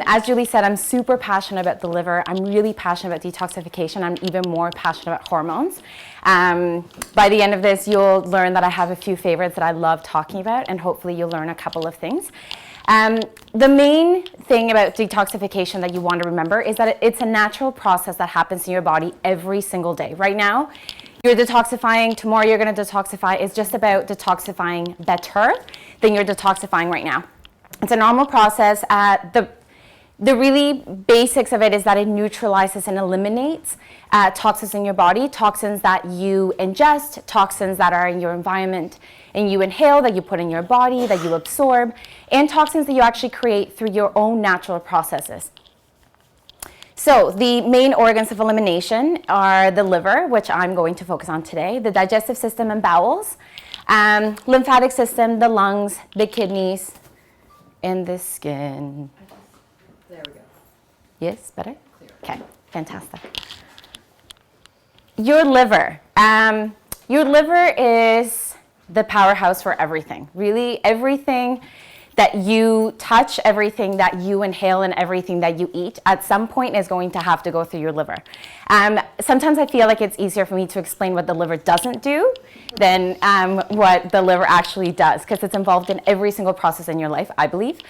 As Julie said, I'm super passionate about the liver. I'm really passionate about detoxification. I'm even more passionate about hormones. By the end of this, you'll learn that I have a few favorites that I love talking about, and hopefully you'll learn a couple of things. The main thing about detoxification that you want to remember is that it's a natural process that happens in your body every single day. Right now, you're detoxifying. Tomorrow, you're going to detoxify. It's just about detoxifying better than you're detoxifying right now. It's a normal process. The really basics of it is that it neutralizes and eliminates toxins in your body, toxins that you ingest, toxins that are in your environment and you inhale, that you put in your body, that you absorb, and toxins that you actually create through your own natural processes. So the main organs of elimination are the liver, which I'm going to focus on today, the digestive system and bowels, lymphatic system, the lungs, the kidneys, and the skin. There we go. Yes, better? Clear. Okay, fantastic. Your liver. Your liver is the powerhouse for everything. Really, everything that you touch, everything that you inhale, and everything that you eat, at some point is going to have to go through your liver. Sometimes I feel like it's easier for me to explain what the liver doesn't do than what the liver actually does, because it's involved in every single process in your life, I believe.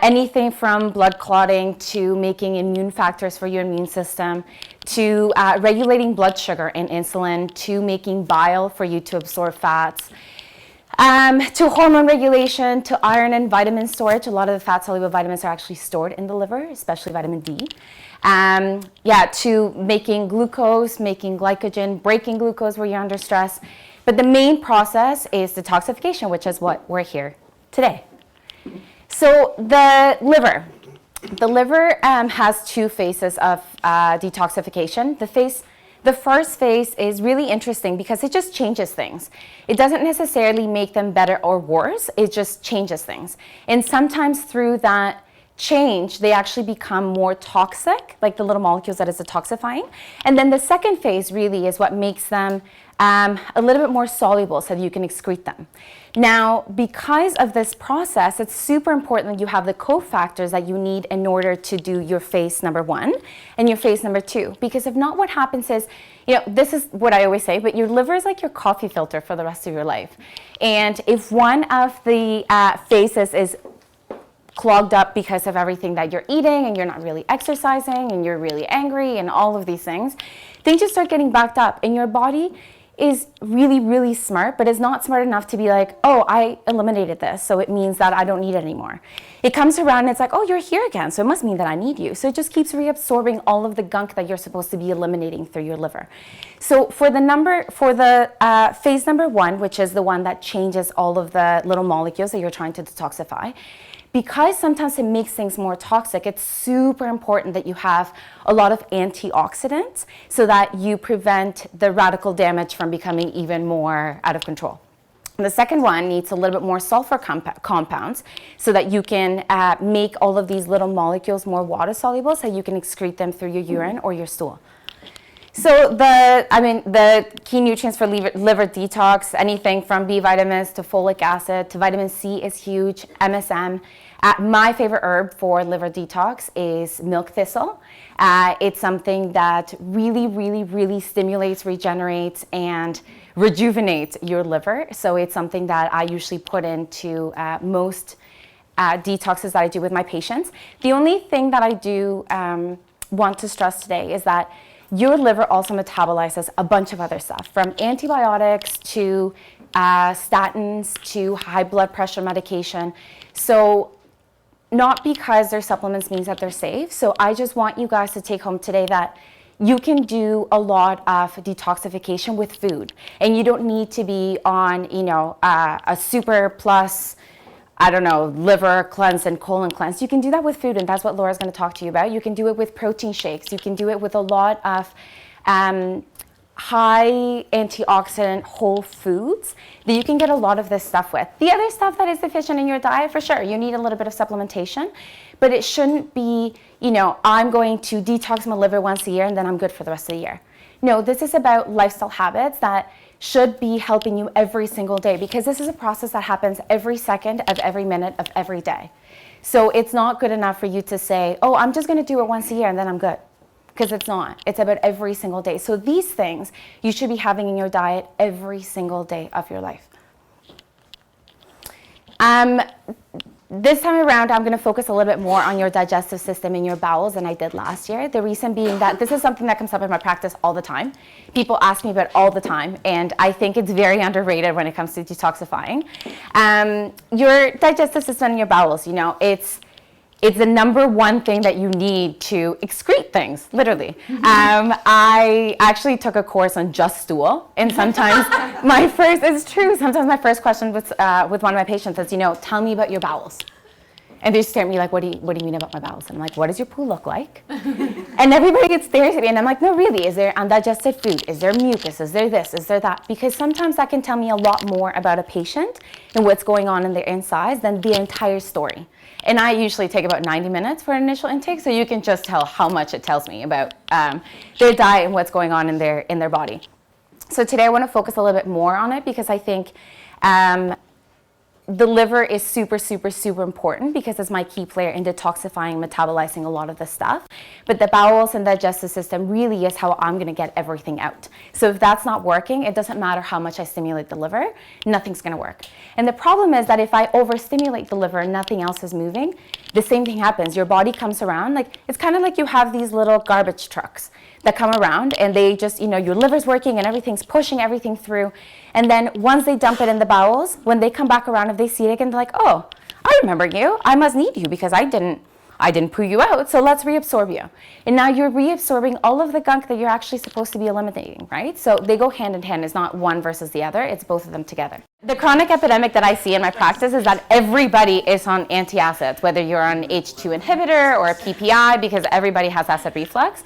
Anything from blood clotting to making immune factors for your immune system, to regulating blood sugar and insulin, to making bile for you to absorb fats, to hormone regulation, to iron and vitamin storage. A lot of the fat-soluble vitamins are actually stored in the liver, especially vitamin D. To making glucose, making glycogen, breaking glucose where you're under stress. But the main process is detoxification, which is what we're here today. So the liver. The liver has two phases of detoxification. The first phase is really interesting because it just changes things. It doesn't necessarily make them better or worse, it just changes things. And sometimes through that change, they actually become more toxic, like the little molecules that is detoxifying. And then the second phase really is what makes them a little bit more soluble so that you can excrete them. Now, because of this process, it's super important that you have the cofactors that you need in order to do your phase number 1 and your phase number 2. Because if not, what happens is, this is what I always say, but your liver is like your coffee filter for the rest of your life. And if one of the phases is clogged up because of everything that you're eating and you're not really exercising and you're really angry and all of these things just start getting backed up, and your body is really, really smart, but is not smart enough to be like, oh, I eliminated this, so it means that I don't need it anymore. It comes around and it's like, oh, you're here again, so it must mean that I need you. So it just keeps reabsorbing all of the gunk that you're supposed to be eliminating through your liver. So for the phase number 1, which is the one that changes all of the little molecules that you're trying to detoxify, because sometimes it makes things more toxic, it's super important that you have a lot of antioxidants so that you prevent the radical damage from becoming even more out of control. And the second one needs a little bit more sulfur compounds so that you can make all of these little molecules more water soluble so you can excrete them through your urine or your stool. So the key nutrients for liver detox, anything from B vitamins to folic acid to vitamin C is huge, MSM. My favorite herb for liver detox is milk thistle. It's something that really, really, really stimulates, regenerates, and rejuvenates your liver. So it's something that I usually put into most detoxes that I do with my patients. The only thing that I do want to stress today is that your liver also metabolizes a bunch of other stuff, from antibiotics to statins to high blood pressure medication. So not because they're supplements means that they're safe. So I just want you guys to take home today that you can do a lot of detoxification with food. And you don't need to be on, a super plus, liver cleanse and colon cleanse. You can do that with food, and that's what Laura's going to talk to you about. You can do it with protein shakes. You can do it with a lot of high antioxidant whole foods that you can get a lot of this stuff with. The other stuff that is deficient in your diet, for sure, you need a little bit of supplementation, but it shouldn't be, I'm going to detox my liver once a year and then I'm good for the rest of the year. No, this is about lifestyle habits that should be helping you every single day, because this is a process that happens every second of every minute of every day. So it's not good enough for you to say, oh, I'm just going to do it once a year and then I'm good. Because it's not. It's about every single day. So these things you should be having in your diet every single day of your life. This time around, I'm going to focus a little bit more on your digestive system and your bowels than I did last year. The reason being that this is something that comes up in my practice all the time. People ask me about it all the time, and I think it's very underrated when it comes to detoxifying. Your digestive system and your bowels, you know, it's the number one thing that you need to excrete things, literally. I actually took a course on just stool, and sometimes sometimes my first question with one of my patients is, you know, tell me about your bowels. And they stare at me like, what do you mean about my bowels? And I'm like, what does your poo look like? And everybody gets stares at me, and I'm like, no, really, is there undigested food? Is there mucus? Is there this? Is there that? Because sometimes that can tell me a lot more about a patient and what's going on in their insides than the entire story. And I usually take about 90 minutes for an initial intake, so you can just tell how much it tells me about their diet and what's going on in their body. So today I want to focus a little bit more on it because I think the liver is super, super, super important because it's my key player in detoxifying, metabolizing a lot of the stuff. But the bowels and digestive system really is how I'm going to get everything out. So if that's not working, it doesn't matter how much I stimulate the liver, nothing's going to work. And the problem is that if I overstimulate the liver and nothing else is moving, the same thing happens. Your body comes around, like it's kind of like you have these little garbage trucks that come around and they just, you know, your liver's working and everything's pushing everything through. And then once they dump it in the bowels, when they come back around, if they see it again, they're like, oh, I remember you. I must need you because I didn't poo you out, so let's reabsorb you. And now you're reabsorbing all of the gunk that you're actually supposed to be eliminating, right? So they go hand in hand. It's not one versus the other. It's both of them together. The chronic epidemic that I see in my practice is that everybody is on antacids, whether you're on H2 inhibitor or a PPI, because everybody has acid reflux.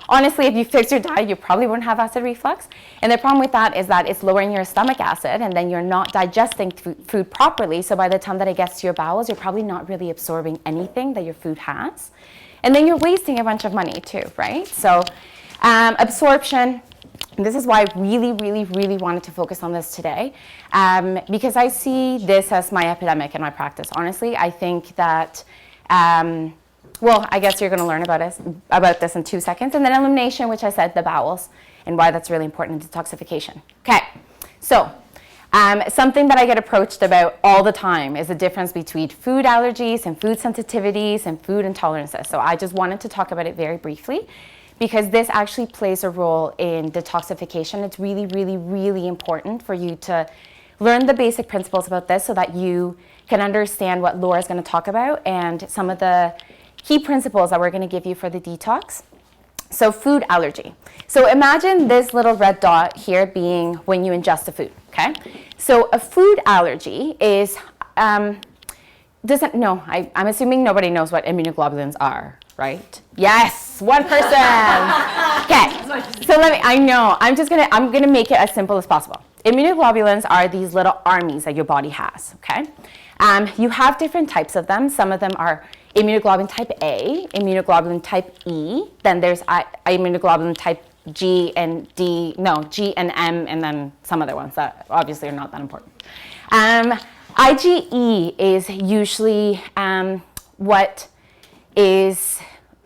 Honestly, if you fix your diet, you probably won't have acid reflux. And the problem with that is that it's lowering your stomach acid, and then you're not digesting food properly. So by the time that it gets to your bowels, you're probably not really absorbing anything that your food has. And then you're wasting a bunch of money too, right? So absorption, this is why I really, really, really wanted to focus on this today, because I see this as my epidemic in my practice. Honestly, I think that well, I guess you're going to learn about this in 2 seconds. And then elimination, which I said, the bowels, and why that's really important in detoxification. Okay, so something that I get approached about all the time is the difference between food allergies and food sensitivities and food intolerances. So I just wanted to talk about it very briefly because this actually plays a role in detoxification. It's really, really, really important for you to learn the basic principles about this so that you can understand what Laura is going to talk about and some of the key principles that we're going to give you for the detox. So food allergy. So imagine this little red dot here being when you ingest a food, okay? So a food allergy is, I'm assuming nobody knows what immunoglobulins are, right? Yes, one person. Okay, so I'm gonna make it as simple as possible. Immunoglobulins are these little armies that your body has, okay? You have different types of them. Some of them are immunoglobulin type A, immunoglobulin type E, then there's immunoglobulin type G and M, and then some other ones that obviously are not that important. IgE is usually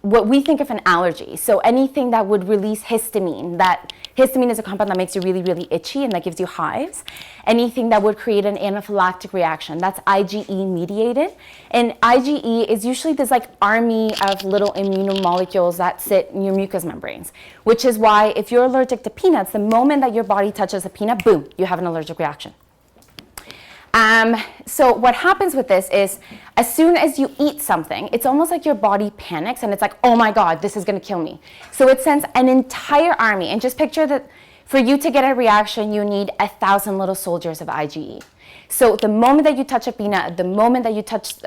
what we think of an allergy. So anything that would release histamine, histamine is a compound that makes you really, really itchy and that gives you hives. Anything that would create an anaphylactic reaction, that's IgE mediated. And IgE is usually this like army of little immunomolecules that sit in your mucous membranes, which is why if you're allergic to peanuts, the moment that your body touches a peanut, boom, you have an allergic reaction. So what happens with this is as soon as you eat something, it's almost like your body panics and it's like, oh my God, this is going to kill me. So it sends an entire army. And just picture that for you to get a reaction, you need 1,000 little soldiers of IgE. So the moment that you touch a peanut, the moment that you touch,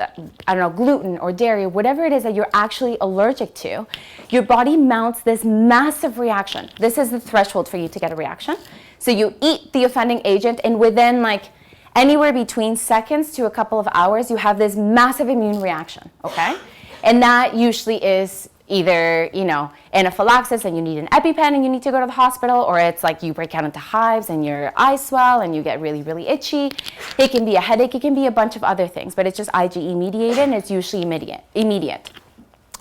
gluten or dairy, whatever it is that you're actually allergic to, your body mounts this massive reaction. This is the threshold for you to get a reaction. So you eat the offending agent and within anywhere between seconds to a couple of hours, you have this massive immune reaction, okay? And that usually is, either, anaphylaxis and you need an EpiPen and you need to go to the hospital, or it's like you break out into hives and your eyes swell and you get really, really itchy. It can be a headache. It can be a bunch of other things, but it's just IgE mediated and it's usually immediate.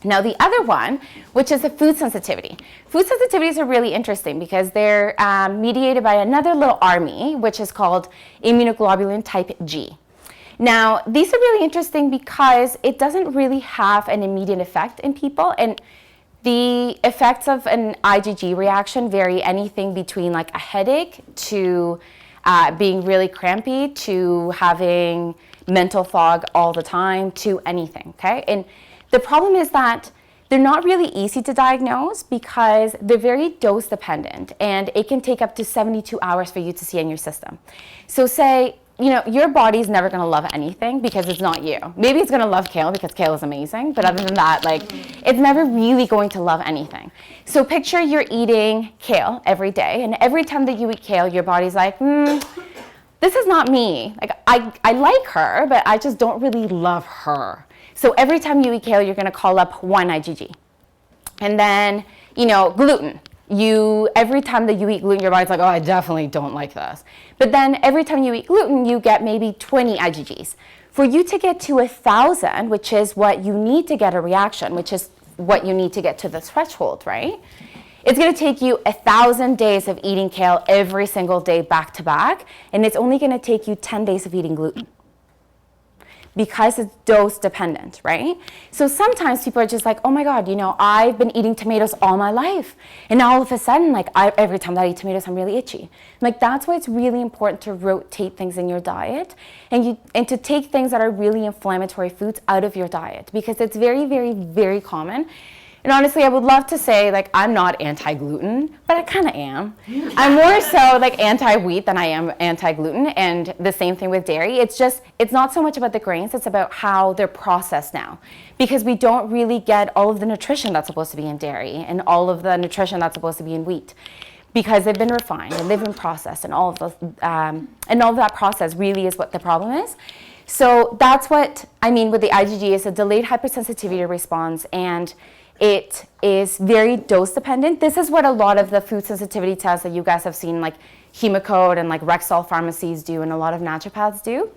Now, the other one, which is the food sensitivity. Food sensitivities are really interesting because they're mediated by another little army, which is called immunoglobulin type G. Now, these are really interesting because it doesn't really have an immediate effect in people, and the effects of an IgG reaction vary anything between like a headache to being really crampy to having mental fog all the time to anything, okay? And the problem is that they're not really easy to diagnose because they're very dose dependent, and it can take up to 72 hours for you to see in your system. So say, your body's never gonna love anything because it's not you. Maybe it's gonna love kale because kale is amazing, but other than that, it's never really going to love anything. So picture you're eating kale every day, and every time that you eat kale, your body's like, this is not me. Like, I like her, but I just don't really love her. So every time you eat kale, you're gonna call up one IgG. And then, gluten. Every time that you eat gluten, your body's like, oh, I definitely don't like this. But then every time you eat gluten, you get maybe 20 IgGs. For you to get to 1,000, which is what you need to get a reaction, which is what you need to get to the threshold, right? It's gonna take you 1,000 days of eating kale every single day back to back, and it's only gonna take you 10 days of eating gluten, because it's dose dependent, right? So sometimes people are just like, oh my God, I've been eating tomatoes all my life. And now all of a sudden, every time that I eat tomatoes, I'm really itchy. That's why it's really important to rotate things in your diet and to take things that are really inflammatory foods out of your diet, because it's very, very, very common. And honestly, I would love to say I'm not anti-gluten, but I kind of am. I'm more so anti-wheat than I am anti-gluten, and the same thing with dairy. It's not so much about the grains, it's about how they're processed now. Because we don't really get all of the nutrition that's supposed to be in dairy and all of the nutrition that's supposed to be in wheat, because they've been refined and they've been processed, and all of that process really is what the problem is. So that's what I mean with the IgG. Is a delayed hypersensitivity response, and it is very dose dependent. This is what a lot of the food sensitivity tests that you guys have seen, like Hemocode and like Rexall pharmacies do, and a lot of naturopaths do.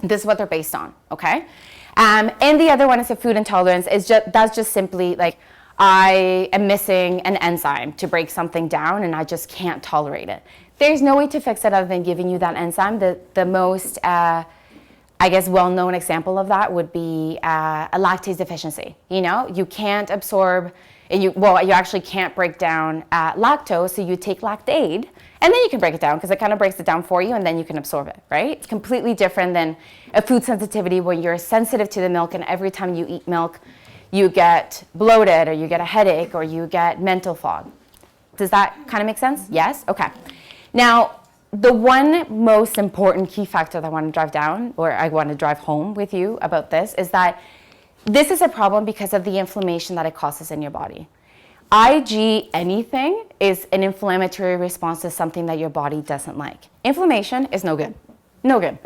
This is what they're based on, okay? And the other one is a food intolerance. That's just simply I am missing an enzyme to break something down and I just can't tolerate it. There's no way to fix it other than giving you that enzyme. The most well-known example of that would be a lactase deficiency. You can't absorb, you actually can't break down lactose, so you take Lactaid, and then you can break it down because it kind of breaks it down for you, and then you can absorb it, right? It's completely different than a food sensitivity where you're sensitive to the milk, and every time you eat milk, you get bloated, or you get a headache, or you get mental fog. Does that kind of make sense? Yes? Okay. Now, the one most important key factor that I want to drive home with you about this is that this is a problem because of the inflammation that it causes in your body. IG anything is an inflammatory response to something that your body doesn't like. Inflammation is no good. No good.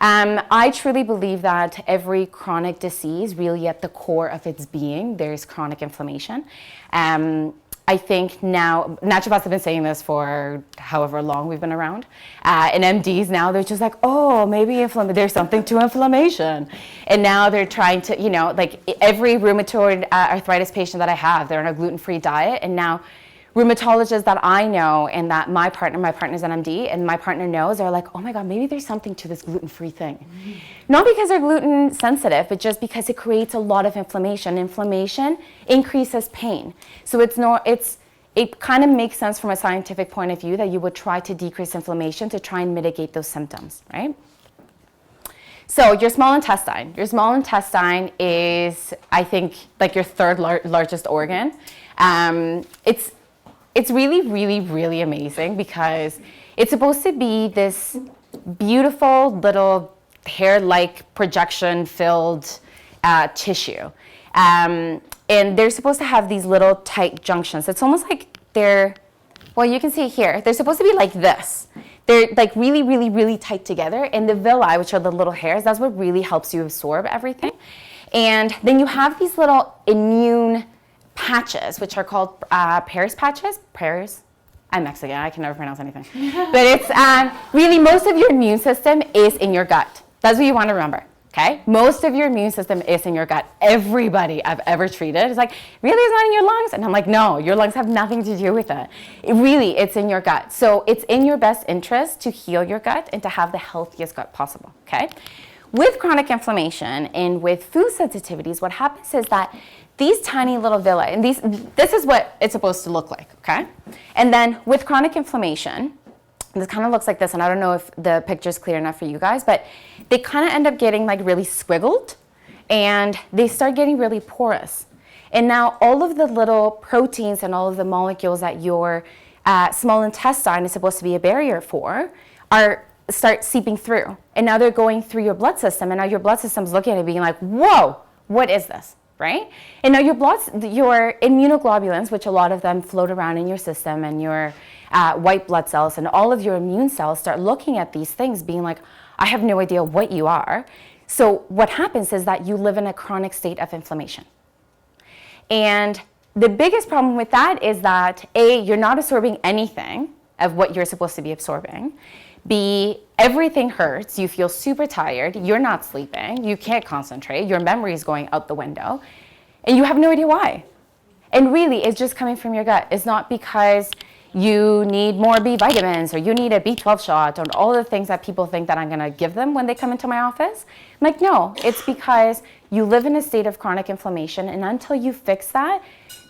I truly believe that every chronic disease, really at the core of its being, there's chronic inflammation. I think now, naturopaths have been saying this for however long we've been around, and MDs now, they're just like, oh, maybe there's something to inflammation. And now they're trying to, every rheumatoid arthritis patient that I have, they're on a gluten-free diet, and now rheumatologists that I know and that my partner's an MD, and my partner knows, are like, oh my God, maybe there's something to this gluten-free thing. Mm-hmm. Not because they're gluten sensitive, but just because it creates a lot of inflammation. Inflammation increases pain. So it kind of makes sense from a scientific point of view that you would try to decrease inflammation to try and mitigate those symptoms, right? So your small intestine. Your small intestine is, I think, your third largest organ. It's really, really, really amazing because it's supposed to be this beautiful little hair-like projection-filled tissue. And they're supposed to have these little tight junctions. It's almost like you can see here, they're supposed to be like this. They're really, really, really tight together. And the villi, which are the little hairs, that's what really helps you absorb everything. And then you have these little immune patches, which are called Paris patches. Paris. I'm Mexican, I can never pronounce anything. But it's really most of your immune system is in your gut. That's what you want to remember, okay? Most of your immune system is in your gut. Everybody I've ever treated is like, really, it's not in your lungs? And I'm like, no, your lungs have nothing to do with it. It's in your gut. So it's in your best interest to heal your gut and to have the healthiest gut possible, okay? With chronic inflammation and with food sensitivities, what happens is that these tiny little villi, and this is what it's supposed to look like, okay? And then with chronic inflammation, this kind of looks like this, and I don't know if the picture's clear enough for you guys, but they kind of end up getting like really squiggled, and they start getting really porous. And now all of the little proteins and all of the molecules that your small intestine is supposed to be a barrier for start seeping through. And now they're going through your blood system, and now your blood system's looking at it being like, whoa, what is this? Right? And now your immunoglobulins, which a lot of them float around in your system, and your white blood cells and all of your immune cells start looking at these things being like, I have no idea what you are. So what happens is that you live in a chronic state of inflammation. And the biggest problem with that is that A, you're not absorbing anything of what you're supposed to be absorbing. B, everything hurts, you feel super tired, you're not sleeping, you can't concentrate, your memory is going out the window, and you have no idea why. And really, it's just coming from your gut. It's not because you need more B vitamins or you need a B12 shot or all the things that people think that I'm gonna give them when they come into my office. I'm like, no, it's because you live in a state of chronic inflammation, and until you fix that,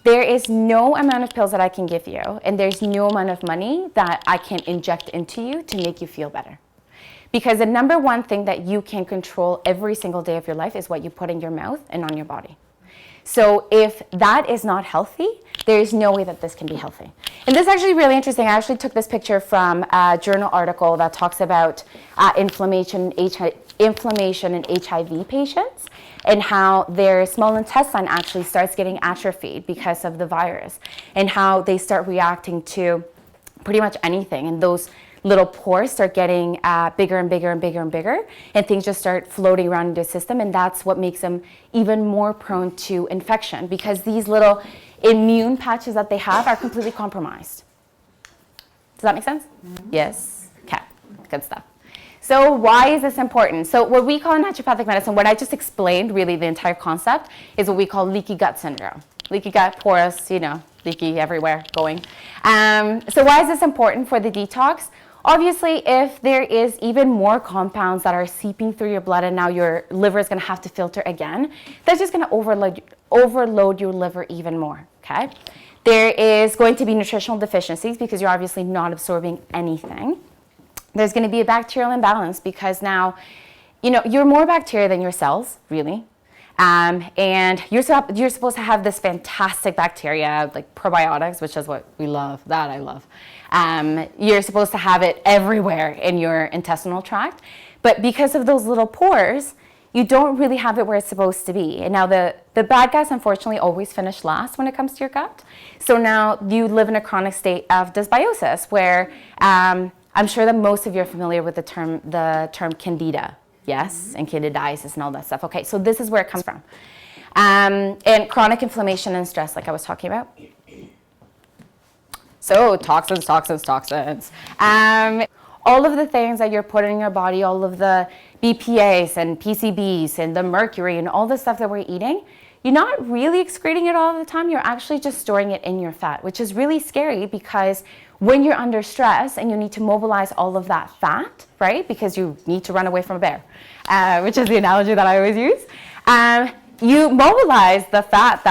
there is no amount of pills that I can give you, and there's no amount of money that I can inject into you to make you feel better. Because the number one thing that you can control every single day of your life is what you put in your mouth and on your body. So if that is not healthy, there is no way that this can be healthy. And this is actually really interesting. I actually took this picture from a journal article that talks about inflammation in HIV patients, and how their small intestine actually starts getting atrophied because of the virus, and how they start reacting to pretty much anything. And those little pores start getting bigger and bigger and bigger and bigger, and things just start floating around in their system. And that's what makes them even more prone to infection, because these little immune patches that they have are completely compromised. Does that make sense? Mm-hmm. Yes? Okay, good stuff. So why is this important? So what we call in naturopathic medicine, what I just explained, really the entire concept, is what we call leaky gut syndrome. Leaky gut, porous, leaky everywhere going. So why is this important for the detox? Obviously, if there is even more compounds that are seeping through your blood, and now your liver is going to have to filter again, that's just going to overload your liver even more, okay? There is going to be nutritional deficiencies because you're obviously not absorbing anything. There's going to be a bacterial imbalance because now, you're more bacteria than your cells, really. And you're supposed to have this fantastic bacteria, like probiotics, which is what we love, that I love. You're supposed to have it everywhere in your intestinal tract. But because of those little pores, you don't really have it where it's supposed to be. And now the bad guys, unfortunately, always finish last when it comes to your gut. So now you live in a chronic state of dysbiosis, where I'm sure that most of you are familiar with the term candida, yes, and candidiasis and all that stuff. Okay, so this is where it comes from. And chronic inflammation and stress, like I was talking about. So toxins. All of the things that you're putting in your body, all of the BPAs and PCBs and the mercury and all the stuff that we're eating, you're not really excreting it all the time. You're actually just storing it in your fat, which is really scary, because when you're under stress and you need to mobilize all of that fat, right? Because you need to run away from a bear, which is the analogy that I always use. You mobilize the fat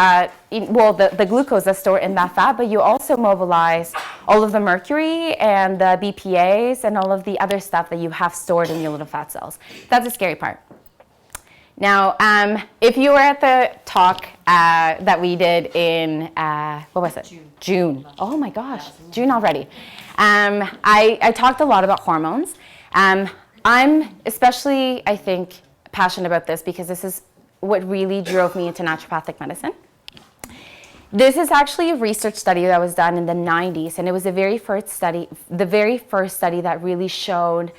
the glucose that's stored in that fat, but you also mobilize all of the mercury and the BPAs and all of the other stuff that you have stored in your little fat cells. That's the scary part. Now, if you were at the talk that we did in, what was it? June. Oh my gosh, June already. I talked a lot about hormones. I'm especially, I think, passionate about this because this is what really drove me into naturopathic medicine. This is actually a research study that was done in the 90s, and it was the very first study that really showed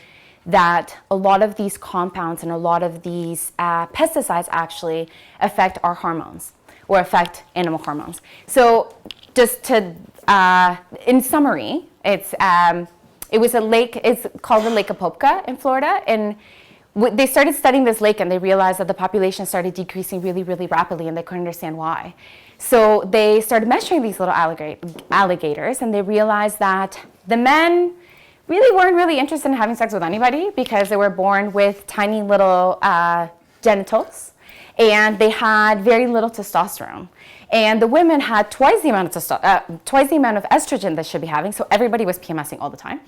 that a lot of these compounds and a lot of these pesticides actually affect our hormones. or affect animal hormones. So just to, in summary, it was a lake, it's called the Lake Apopka in Florida, and they started studying this lake and they realized that the population started decreasing really, really rapidly and they couldn't understand why. So they started measuring these little alligators and they realized that the men really weren't really interested in having sex with anybody because they were born with tiny little genitals and they had very little testosterone. And the women had twice the amount of estrogen they should be having, so everybody was PMSing all the time.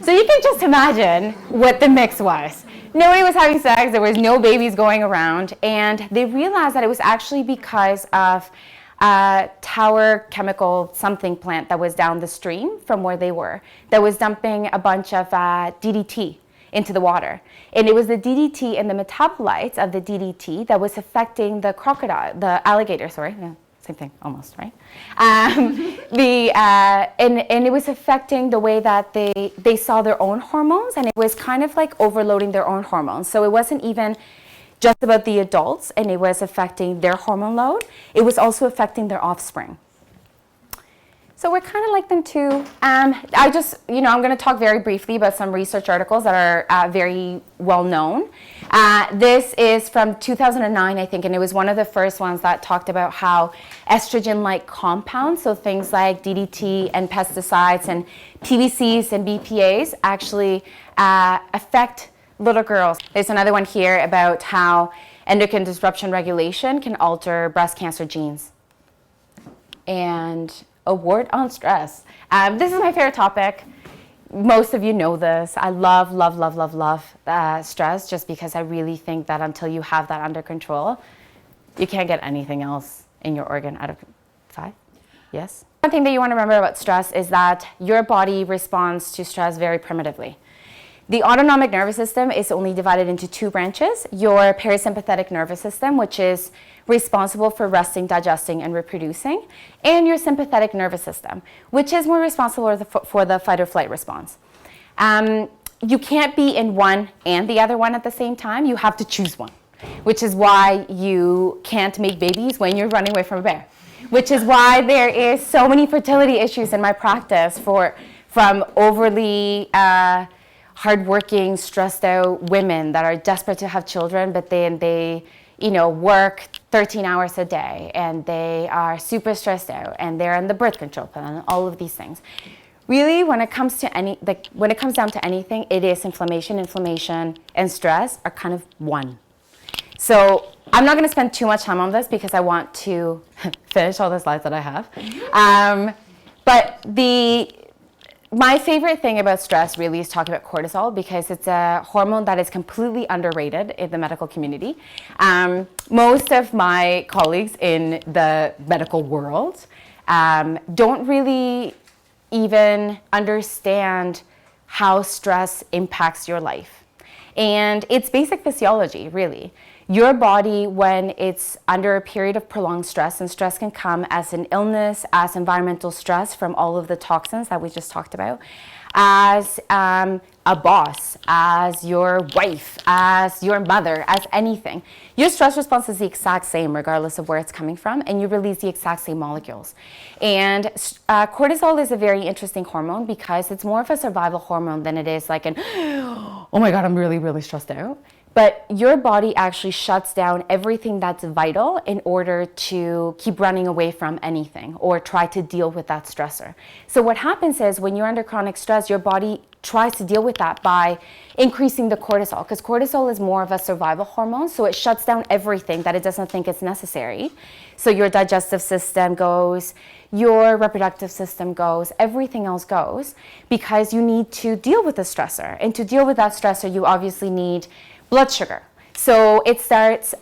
So you can just imagine what the mix was. Nobody was having sex, there was no babies going around, and they realized that it was actually because of a tower chemical something plant that was down the stream from where they were, that was dumping a bunch of DDT into the water. And it was the DDT and the metabolites of the DDT that was affecting the alligator, same thing, almost, right? And it was affecting the way that they saw their own hormones, and it was kind of like overloading their own hormones. So it wasn't even just about the adults, and it was affecting their hormone load. It was also affecting their offspring. So we're kind of like them too. I'm going to talk very briefly about some research articles that are very well known. This is from 2009, I think, and it was one of the first ones that talked about how estrogen-like compounds, so things like DDT and pesticides and PVCs and BPAs actually affect little girls. There's another one here about how endocrine disruption regulation can alter breast cancer genes. And a word on stress. This is my favorite topic. Most of you know this. I love stress just because I really think that until you have that under control, you can't get anything else in your organ out of 5. Yes? One thing that you want to remember about stress is that your body responds to stress very primitively. The autonomic nervous system is only divided into 2 branches. Your parasympathetic nervous system, which is responsible for resting, digesting, and reproducing, and your sympathetic nervous system, which is more responsible for the fight or flight response. You can't be in one and the other one at the same time. You have to choose one, which is why you can't make babies when you're running away from a bear, which is why there is so many fertility issues in my practice from overly hardworking, stressed out women that are desperate to have children, but then they work 13 hours a day and they are super stressed out and they're on the birth control pill and all of these things. Really, when it comes down to anything, it is inflammation, and stress are kind of one. So I'm not going to spend too much time on this because I want to finish all the slides that I have. But my favorite thing about stress really is talking about cortisol because it's a hormone that is completely underrated in the medical community. Most of my colleagues in the medical world don't really even understand how stress impacts your life. And it's basic physiology, really. Your body, when it's under a period of prolonged stress, and stress can come as an illness, as environmental stress from all of the toxins that we just talked about, as a boss, as your wife, as your mother, as anything. Your stress response is the exact same regardless of where it's coming from, and you release the exact same molecules. And cortisol is a very interesting hormone because it's more of a survival hormone than it is like oh my God, I'm really, really stressed out. But your body actually shuts down everything that's vital in order to keep running away from anything or try to deal with that stressor. So what happens is when you're under chronic stress, your body tries to deal with that by increasing the cortisol, because cortisol is more of a survival hormone, so it shuts down everything that it doesn't think is necessary. So your digestive system goes, your reproductive system goes, everything else goes, because you need to deal with the stressor. And to deal with that stressor, you obviously need blood sugar. So it starts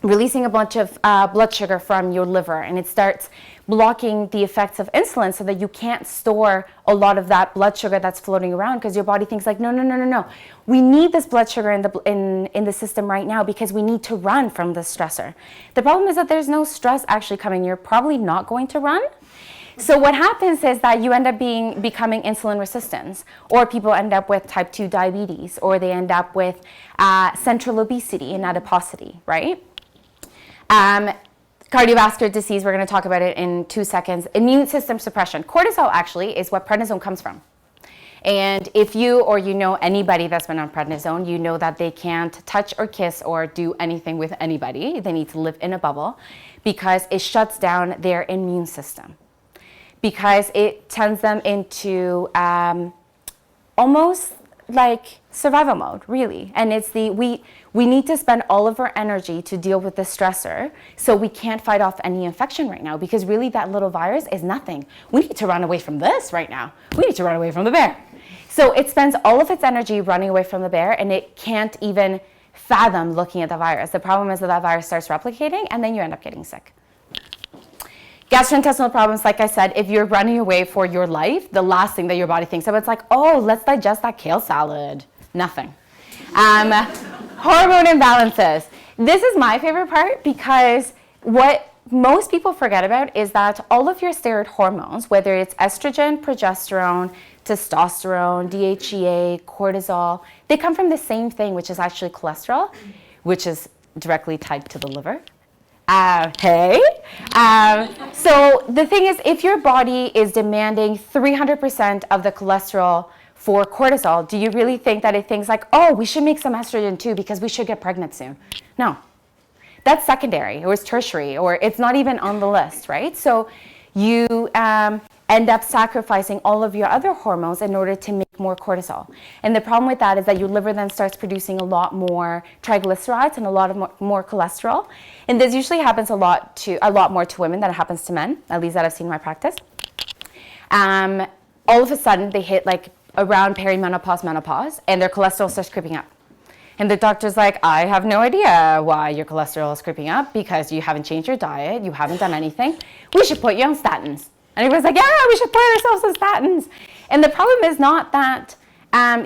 releasing a bunch of blood sugar from your liver, and it starts blocking the effects of insulin so that you can't store a lot of that blood sugar that's floating around, because your body thinks like, no. We need this blood sugar in the system right now because we need to run from this stressor. The problem is that there's no stress actually coming. You're probably not going to run. So what happens is that you end up becoming insulin resistant, or people end up with type 2 diabetes, or they end up with central obesity and adiposity, right? Cardiovascular disease, we're going to talk about it in 2 seconds. Immune system suppression. Cortisol actually is what prednisone comes from. And if you or you know anybody that's been on prednisone, you know that they can't touch or kiss or do anything with anybody. They need to live in a bubble because it shuts down their immune system. Because it sends them into almost like survival mode, really. And it's we need to spend all of our energy to deal with the stressor, so we can't fight off any infection right now, because really that little virus is nothing. We need to run away from this right now. We need to run away from the bear. So it spends all of its energy running away from the bear, and it can't even fathom looking at the virus. The problem is that virus starts replicating, and then you end up getting sick. Gastrointestinal problems, like I said, if you're running away for your life, the last thing that your body thinks of, it's like, oh, let's digest that kale salad. Nothing. Hormone imbalances. This is my favorite part, because what most people forget about is that all of your steroid hormones, whether it's estrogen, progesterone, testosterone, DHEA, cortisol, they come from the same thing, which is actually cholesterol, which is directly tied to the liver. So the thing is, if your body is demanding 300% of the cholesterol for cortisol, do you really think that it thinks like, oh, we should make some estrogen too because we should get pregnant soon? No. That's secondary, or it's tertiary, or it's not even on the list, right? So you end up sacrificing all of your other hormones in order to make more cortisol. And the problem with that is that your liver then starts producing a lot more triglycerides and a lot of more cholesterol. And this usually happens a lot more to women than it happens to men, at least that I've seen in my practice. All of a sudden, they hit like around perimenopause, menopause, and their cholesterol starts creeping up. And the doctor's like, I have no idea why your cholesterol is creeping up, because you haven't changed your diet, you haven't done anything. We should put you on statins. And everybody's like, yeah, we should put ourselves on statins. And the problem is not that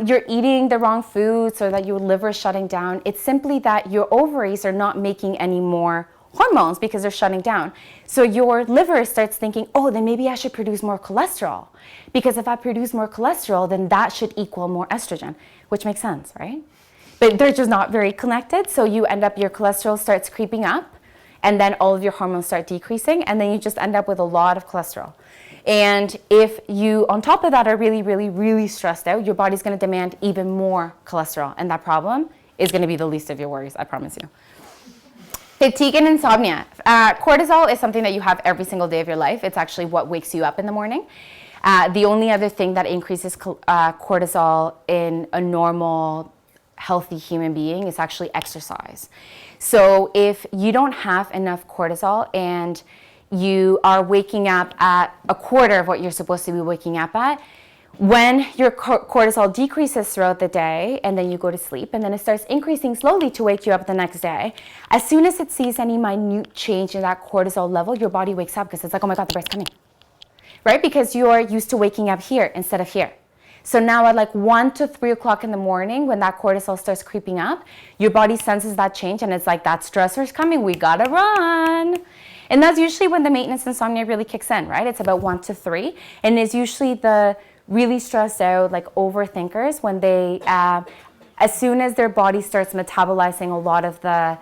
you're eating the wrong foods or that your liver is shutting down. It's simply that your ovaries are not making any more hormones because they're shutting down. So your liver starts thinking, oh, then maybe I should produce more cholesterol. Because if I produce more cholesterol, then that should equal more estrogen, which makes sense, right? But they're just not very connected. So you end up, your cholesterol starts creeping up, and then all of your hormones start decreasing, and then you just end up with a lot of cholesterol. And if you, on top of that, are really, really, really stressed out, your body's going to demand even more cholesterol, and that problem is going to be the least of your worries, I promise you. Fatigue and insomnia. Cortisol is something that you have every single day of your life. It's actually what wakes you up in the morning. The only other thing that increases cortisol in a normal, healthy human being is actually exercise. So if you don't have enough cortisol and you are waking up at a quarter of what you're supposed to be waking up at, when your cortisol decreases throughout the day and then you go to sleep and then it starts increasing slowly to wake you up the next day, as soon as it sees any minute change in that cortisol level, your body wakes up because it's like, oh my God, the bear's coming, right? Because you're used to waking up here instead of here. So now at like 1 to 3 o'clock in the morning, when that cortisol starts creeping up, your body senses that change and it's like, that stressor's coming, we gotta run. And that's usually when the maintenance insomnia really kicks in, right? It's about 1 to 3. And it's usually the really stressed out, like overthinkers, when they, as soon as their body starts metabolizing a lot of the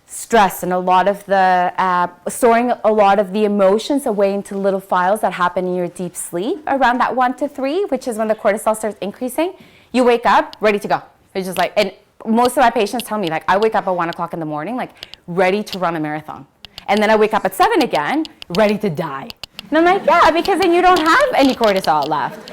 stress and a lot of the, storing a lot of the emotions away into little files that happen in your deep sleep around that 1 to 3, which is when the cortisol starts increasing, you wake up ready to go. It's just like, and most of my patients tell me, like, I wake up at 1 o'clock in the morning, like ready to run a marathon. And then I wake up at 7 again, ready to die. And I'm like, yeah, because then you don't have any cortisol left.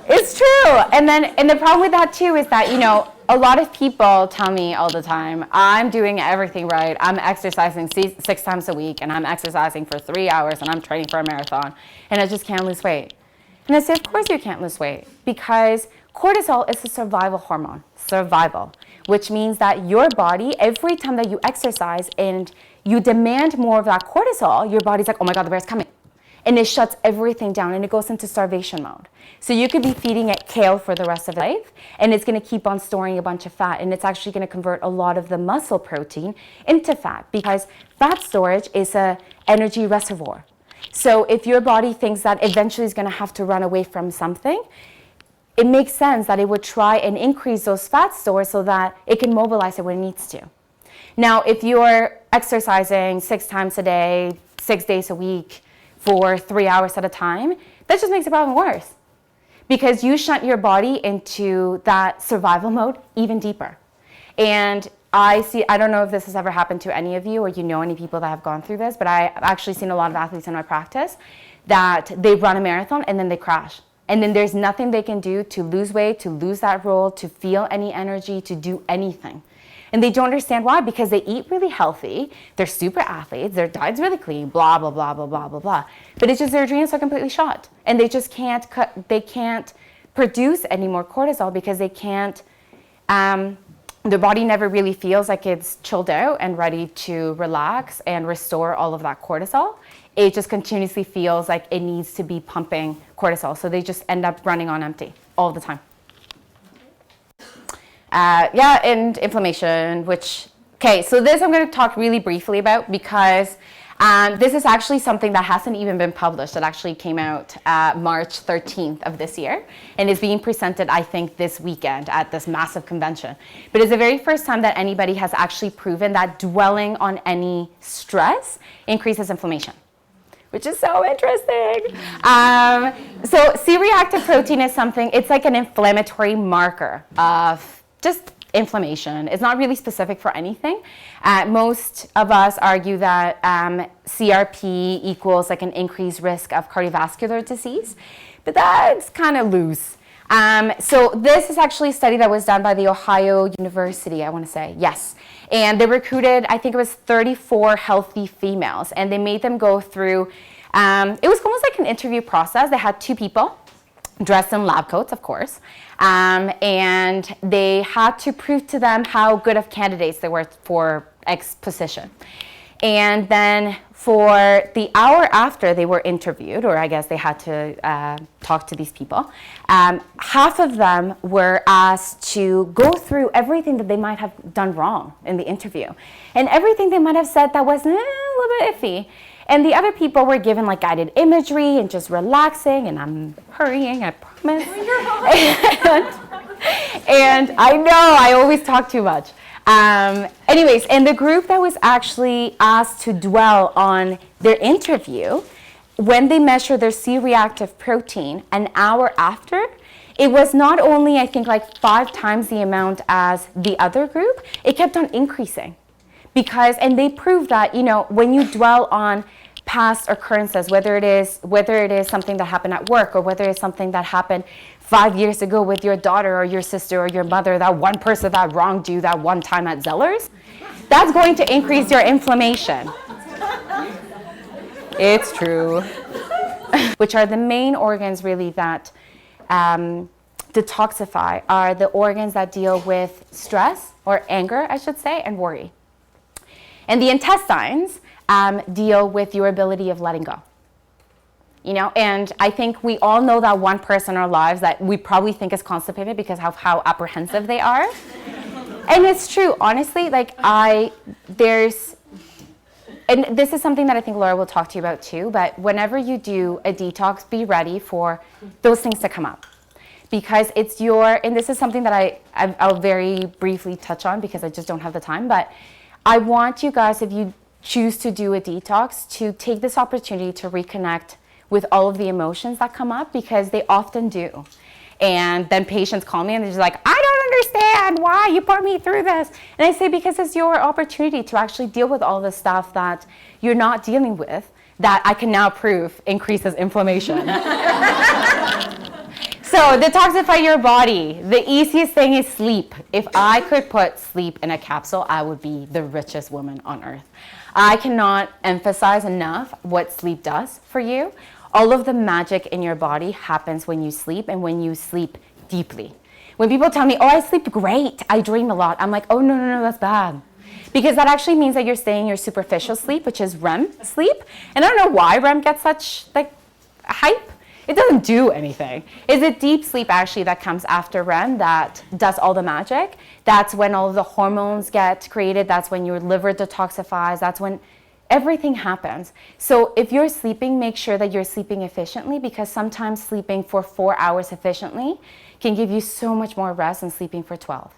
It's true. And the problem with that too is that, you know, a lot of people tell me all the time, I'm doing everything right. I'm exercising 6 times a week, and I'm exercising for 3 hours, and I'm training for a marathon, and I just can't lose weight. And I say, of course you can't lose weight, because cortisol is a survival hormone, which means that your body, every time that you exercise and you demand more of that cortisol, your body's like, oh my God, the bear's coming. And it shuts everything down and it goes into starvation mode. So you could be feeding it kale for the rest of life, and it's going to keep on storing a bunch of fat, and it's actually going to convert a lot of the muscle protein into fat, because fat storage is an energy reservoir. So if your body thinks that eventually it's going to have to run away from something, it makes sense that it would try and increase those fat stores so that it can mobilize it when it needs to. Now, if you're exercising 6 times a day, 6 days a week for 3 hours at a time, that just makes the problem worse because you shunt your body into that survival mode even deeper. And I don't know if this has ever happened to any of you or you know any people that have gone through this, but I've actually seen a lot of athletes in my practice that they run a marathon and then they crash. And then there's nothing they can do to lose weight, to lose that role, to feel any energy, to do anything. And they don't understand why, because they eat really healthy, they're super athletes, their diet's really clean, blah, blah, blah, blah, blah, blah, blah. But it's just their adrenals are completely shot. And they just can't produce any more cortisol because they can't, their body never really feels like it's chilled out and ready to relax and restore all of that cortisol. It just continuously feels like it needs to be pumping cortisol. So they just end up running on empty all the time. And inflammation, so this I'm going to talk really briefly about because this is actually something that hasn't even been published. It actually came out March 13th of this year and is being presented, I think, this weekend at this massive convention. But it's the very first time that anybody has actually proven that dwelling on any stress increases inflammation, which is so interesting. So C-reactive protein is something, it's like an inflammatory marker of just inflammation. It's not really specific for anything. Most of us argue that CRP equals like an increased risk of cardiovascular disease, but that's kind of loose. So this is actually a study that was done by the Ohio University, I want to say, yes. And they recruited, I think it was 34 healthy females, and they made them go through, it was almost like an interview process. They had 2 people dressed in lab coats, of course, and they had to prove to them how good of candidates they were for X position. And then for the hour after they were interviewed, or I guess they had to talk to these people, half of them were asked to go through everything that they might have done wrong in the interview, and everything they might have said that was a little bit iffy. And the other people were given like guided imagery and just relaxing, and I'm hurrying, I promise. and I know I always talk too much. Anyways, and the group that was actually asked to dwell on their interview, when they measured their C-reactive protein an hour after, it was not only, I think, like 5 times the amount as the other group, it kept on increasing. And they proved that, when you dwell on past occurrences, whether it is something that happened at work or whether it's something that happened 5 years ago with your daughter or your sister or your mother, that one person that wronged you that one time at Zeller's, that's going to increase your inflammation. It's true. Which are the main organs really that detoxify, are the organs that deal with stress or anger, I should say, and worry. And the intestines deal with your ability of letting go. And I think we all know that one person in our lives that we probably think is constipated because of how apprehensive they are. And it's true, honestly, and this is something that I think Laura will talk to you about too, but whenever you do a detox, be ready for those things to come up. Because and this is something that I'll very briefly touch on because I just don't have the time, but I want you guys, if you choose to do a detox, to take this opportunity to reconnect with all of the emotions that come up, because they often do. And then patients call me and they're just like, I don't understand why you put me through this. And I say, because it's your opportunity to actually deal with all the stuff that you're not dealing with, that I can now prove increases inflammation. So detoxify your body. The easiest thing is sleep. If I could put sleep in a capsule, I would be the richest woman on earth. I cannot emphasize enough what sleep does for you. All of the magic in your body happens when you sleep, and when you sleep deeply. When people tell me, oh, I sleep great, I dream a lot, I'm like, oh, no, that's bad. Because that actually means that you're staying in your superficial sleep, which is REM sleep. And I don't know why REM gets such hype. It doesn't do anything. It's a deep sleep actually that comes after REM that does all the magic. That's when all of the hormones get created. That's when your liver detoxifies. That's when everything happens. So if you're sleeping, make sure that you're sleeping efficiently, because sometimes sleeping for 4 hours efficiently can give you so much more rest than sleeping for 12.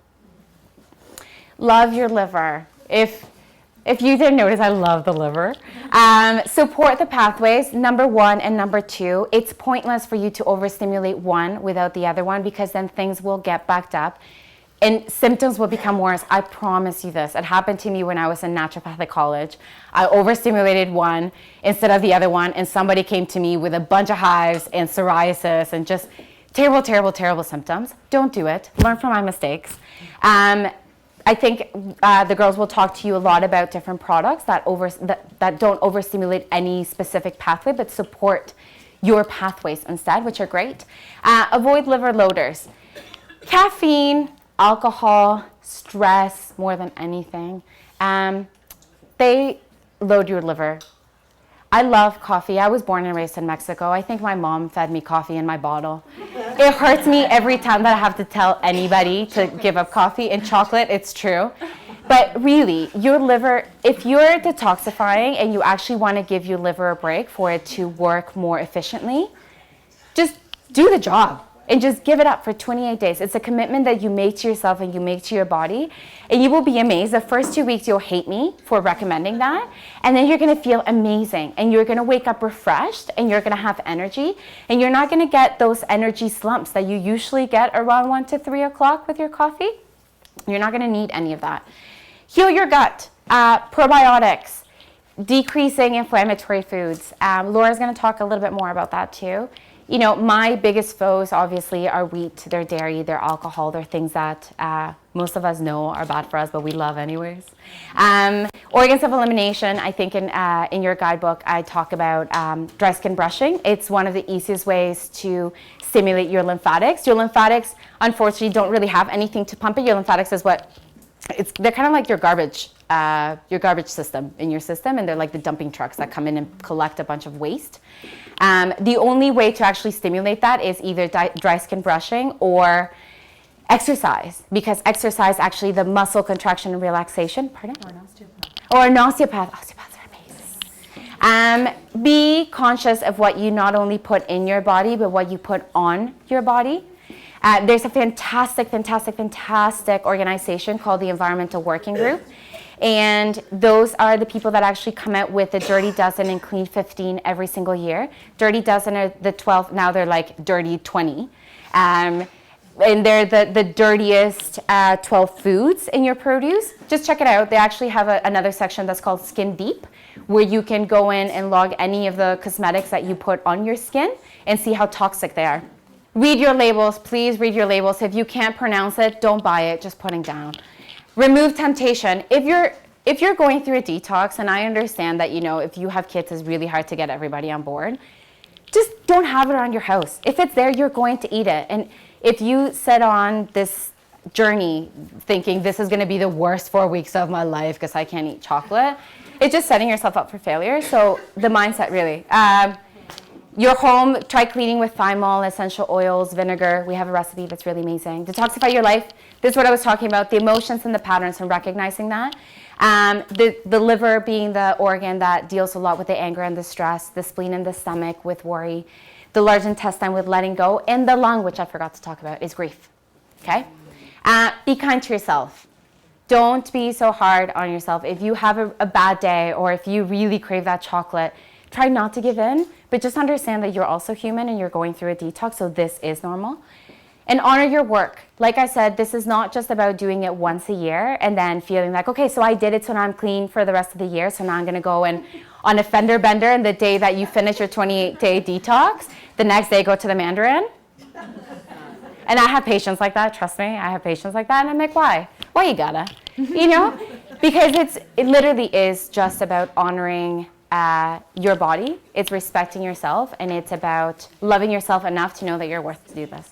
Love your liver. If you didn't notice, I love the liver. Support the pathways, number 1 and number 2. It's pointless for you to overstimulate one without the other one, because then things will get backed up and symptoms will become worse. I promise you this. It happened to me when I was in naturopathic college. I overstimulated one instead of the other one, and somebody came to me with a bunch of hives and psoriasis and just terrible, terrible, terrible symptoms. Don't do it. Learn from my mistakes. I think the girls will talk to you a lot about different products that don't overstimulate any specific pathway, but support your pathways instead, which are great. Avoid liver loaders. Caffeine, alcohol, stress, more than anything, they load your liver. I love coffee. I was born and raised in Mexico. I think my mom fed me coffee in my bottle. It hurts me every time that I have to tell anybody to give up coffee. And chocolate, it's true. But really, your liver, if you're detoxifying and you actually want to give your liver a break for it to work more efficiently, just do the job. And just give it up for 28 days. It's a commitment that you make to yourself and you make to your body. And you will be amazed. The first 2 weeks, you'll hate me for recommending that. And then you're going to feel amazing. And you're going to wake up refreshed. And you're going to have energy. And you're not going to get those energy slumps that you usually get around 1 to 3 o'clock with your coffee. You're not going to need any of that. Heal your gut. Probiotics. Decreasing inflammatory foods. Laura's going to talk a little bit more about that too. You know, my biggest foes obviously are wheat, their dairy, their alcohol, they're things that most of us know are bad for us, but we love anyways. Organs of elimination, I think in your guidebook, I talk about dry skin brushing. It's one of the easiest ways to stimulate your lymphatics. Your lymphatics, unfortunately, don't really have anything to pump it. Your lymphatics is they're kind of like your garbage system in your system, and they're like the dumping trucks that come in and collect a bunch of waste. The only way to actually stimulate that is either dry skin brushing or exercise, because exercise, actually the muscle contraction and relaxation, pardon? Or an osteopath. Osteopaths are amazing. Be conscious of what you not only put in your body, but what you put on your body. There's a fantastic organization called the Environmental Working Group. And those are the people that actually come out with the Dirty Dozen and Clean 15 every single year. Dirty Dozen are the 12, now they're like Dirty 20. And they're the dirtiest 12 foods in your produce. Just check it out. They actually have another section that's called Skin Deep, where you can go in and log any of the cosmetics that you put on your skin and see how toxic they are. Read your labels. Please read your labels. If you can't pronounce it, don't buy it. Just put it down. Remove temptation. If you're going through a detox, and I understand that, you know, if you have kids, it's really hard to get everybody on board, just don't have it around your house. If it's there, you're going to eat it. And if you set on this journey thinking this is going to be the worst 4 weeks of my life because I can't eat chocolate, it's just setting yourself up for failure. So the mindset, really. Your home, try cleaning with thymol, essential oils, vinegar. We have a recipe that's really amazing. Detoxify your life. This is what I was talking about, the emotions and the patterns and recognizing that. The liver being the organ that deals a lot with the anger and the stress, the spleen and the stomach with worry, the large intestine with letting go, and the lung, which I forgot to talk about, is grief. Okay? Be kind to yourself. Don't be so hard on yourself. If you have a bad day or if you really crave that chocolate, try not to give in, but just understand that you're also human and you're going through a detox, so this is normal. And honor your work. Like I said, this is not just about doing it once a year and then feeling like, okay, so I did it, so now I'm clean for the rest of the year, so now I'm gonna go and on a fender bender, and the day that you finish your 28-day detox, the next day go to the Mandarin. And I have patients like that, trust me, I have patients like that, and I'm like, why? Why you gotta? You know? Because it literally is just about honoring your body, it's respecting yourself, and it's about loving yourself enough to know that you're worth to do this.